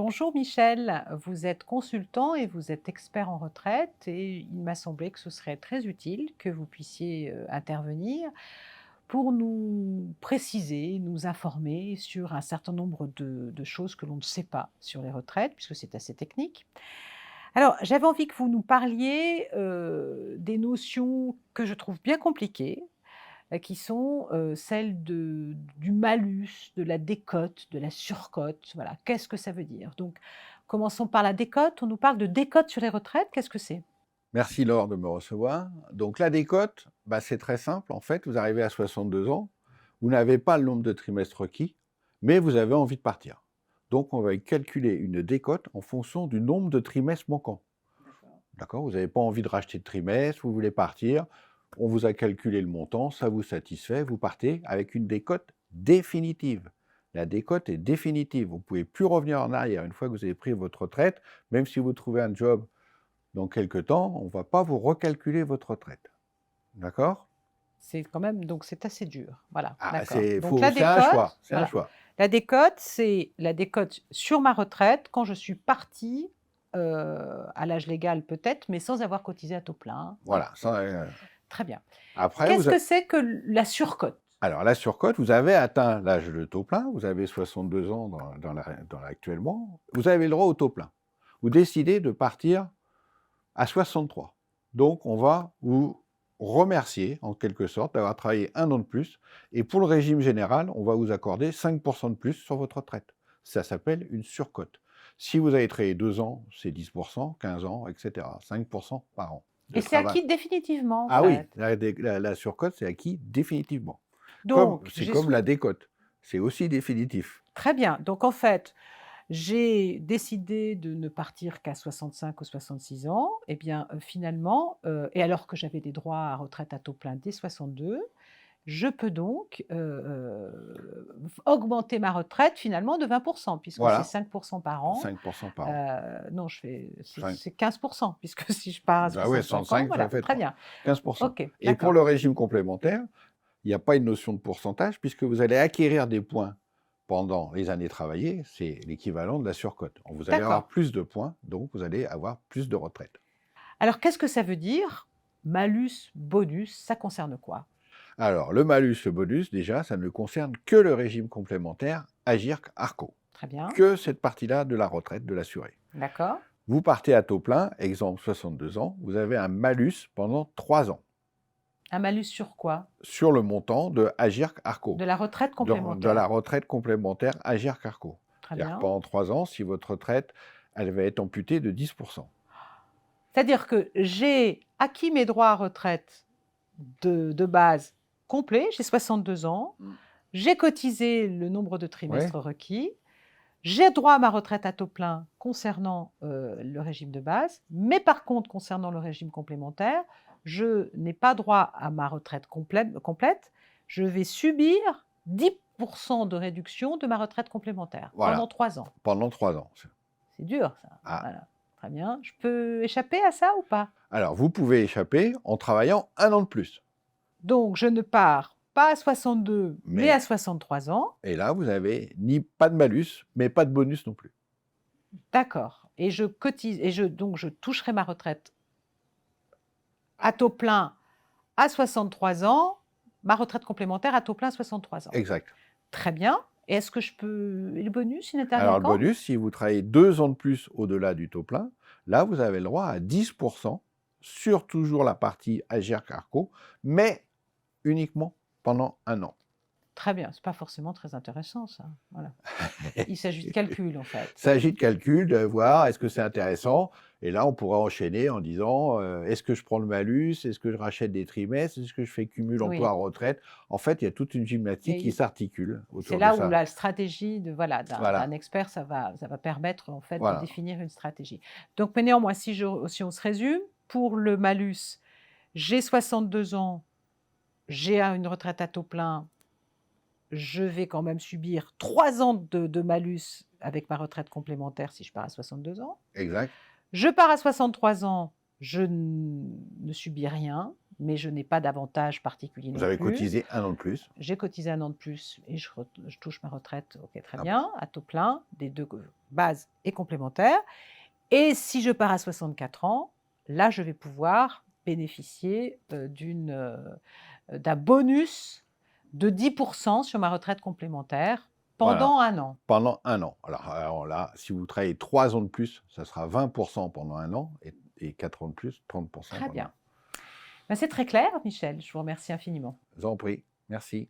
Bonjour Michel, vous êtes consultant et vous êtes expert en retraite et il m'a semblé que ce serait très utile que vous puissiez intervenir pour nous préciser, nous informer sur un certain nombre de choses que l'on ne sait pas sur les retraites, puisque c'est assez technique. Alors, j'avais envie que vous nous parliez des notions que je trouve bien compliquées, qui sont, celles du malus, de la décote, de la surcote. Voilà, qu'est-ce que ça veut dire? Donc, commençons par la décote. On nous parle de décote sur les retraites, qu'est-ce que c'est? Merci Laure de me recevoir. Donc la décote, c'est très simple. En fait, vous arrivez à 62 ans, vous n'avez pas le nombre de trimestres requis, mais vous avez envie de partir. Donc on va calculer une décote en fonction du nombre de trimestres manquants. D'accord. D'accord? Vous n'avez pas envie de racheter de trimestre, vous voulez partir, on vous a calculé le montant, ça vous satisfait, vous partez avec une décote définitive. La décote est définitive. Vous ne pouvez plus revenir en arrière une fois que vous avez pris votre retraite, même si vous trouvez un job dans quelques temps, on ne va pas vous recalculer votre retraite. D'accord? C'est quand même donc c'est assez dur. Voilà, Ah, d'accord. Donc la c'est un décote, choix, c'est un voilà. choix. La décote, c'est la décote sur ma retraite quand je suis partie, à l'âge légal peut-être, mais sans avoir cotisé à taux plein. Voilà, Voilà, ça, très bien. après Qu'est-ce que c'est que la surcote? alors la surcote, vous avez atteint l'âge de taux plein, vous avez 62 ans actuellement, vous avez le droit au taux plein. Vous décidez de partir à 63. Donc on va vous remercier, en quelque sorte, d'avoir travaillé un an de plus, et pour le régime général, on va vous accorder 5% de plus sur votre retraite. Ça s'appelle une surcote. Si vous avez travaillé 2 ans, c'est 10%, 15 ans, etc. 5% par an de Et c'est travail. acquis définitivement, en Ah oui, fait. la surcote, c'est acquis définitivement. Donc C'est j'ai comme la sou décote, c'est aussi définitif. Très bien. Donc en fait, j'ai décidé de ne partir qu'à 65 ou 66 ans et bien, finalement, et alors que j'avais des droits à retraite à taux plein dès 62, je peux donc, augmenter ma retraite finalement de 20 puisque c'est Voilà, 5 par an. 5% par an. Non, je fais Cinq- c'est 15 puisque si je pars à Bah ouais, 65 ans, 65, ça voilà, fait très 30. bien. 15%. OK, Et pour d'accord. le régime complémentaire, il n'y a pas une notion de pourcentage puisque vous allez acquérir des points pendant les années travaillées, c'est l'équivalent de la surcote. Vous allez D'accord. avoir plus de points, donc vous allez avoir plus de retraite. Alors qu'est-ce que ça veut dire? Malus, bonus, ça concerne quoi? Alors, le malus, le bonus, déjà, ça ne concerne que le régime complémentaire Agirc-Arrco, Très bien, que cette partie-là de la retraite de l'assuré. d'accord. Vous partez à taux plein, exemple 62 ans, vous avez un malus pendant 3 ans Un malus sur quoi? sur le montant de De Agirc-Arrco, la retraite dans la complémentaire. retraite complémentaire Agirc-Arrco. Très C'est-à-dire que bien. pendant 3 ans, si votre retraite, elle va être amputée de 10%. C'est-à-dire que j'ai acquis mes droits à retraite de base complets, j'ai 62 ans, Mm. j'ai cotisé le nombre de Ouais, trimestres requis, j'ai droit à ma retraite à taux plein concernant, le régime de base, mais par contre concernant le régime complémentaire, je n'ai pas droit à ma retraite complète, je vais subir 10 de réduction de ma retraite complémentaire pendant voilà, 3 ans. pendant 3 ans. C'est dur ça, Ah. voilà, très bien. Je peux échapper à ça ou pas? Alors, vous pouvez échapper en travaillant un an de plus. Donc je ne pars pas à 62, mais à Mais, 63 ans. et là, vous n'avez pas de malus, mais pas de bonus non plus. D'accord, et je cotise et donc je toucherai ma retraite à taux plein à 63 ans, ma retraite complémentaire à taux plein à 63 ans. Exact. Très bien, et est-ce que je peux et le bonus, il intervient Alors, le quand? bonus, si vous travaillez 2 ans de plus au-delà du taux plein, là, vous avez le droit à 10% sur toujours la partie Agirc-Arrco, mais uniquement pendant un an. Très bien, c'est pas forcément très intéressant ça, voilà. Il s'agit de calcul en fait. Il s'agit de calcul, de voir est-ce que c'est intéressant. Et là, on pourra enchaîner en disant est-ce que je prends le malus, est-ce que je rachète des trimestres, est-ce que je fais cumul Oui, emploi-retraite. En fait, il y a toute une gymnastique qui et s'articule c'est autour de là où ça. la stratégie de voilà, d'un Voilà, expert, ça va permettre en fait de voilà. définir une stratégie. Donc mais néanmoins, si on se résume, pour le malus, j'ai 62 ans, j'ai une retraite à taux plein, je vais quand même subir 3 ans de malus avec ma retraite complémentaire si je pars à 62 ans. Exact. Je pars à 63 ans, je ne subis rien, mais je n'ai pas d'avantage particulier Vous non avez plus. cotisé 1 an de plus. J'ai cotisé 1 an de plus et je touche ma retraite, ok, très Ah bien, à taux plein, des deux bases et complémentaires. Et si je pars à 64 ans, là, je vais pouvoir bénéficier d'un bonus de 10% sur ma retraite complémentaire Voilà. pendant 1 an. Pendant 1 an. Alors là, si vous travaillez 3 ans de plus, ça sera 20% pendant 1 an et 4 ans de plus, 30% Très pendant 1 bien. an. Ben, c'est très clair, Michel. Je vous remercie infiniment. Je vous en prie. Merci.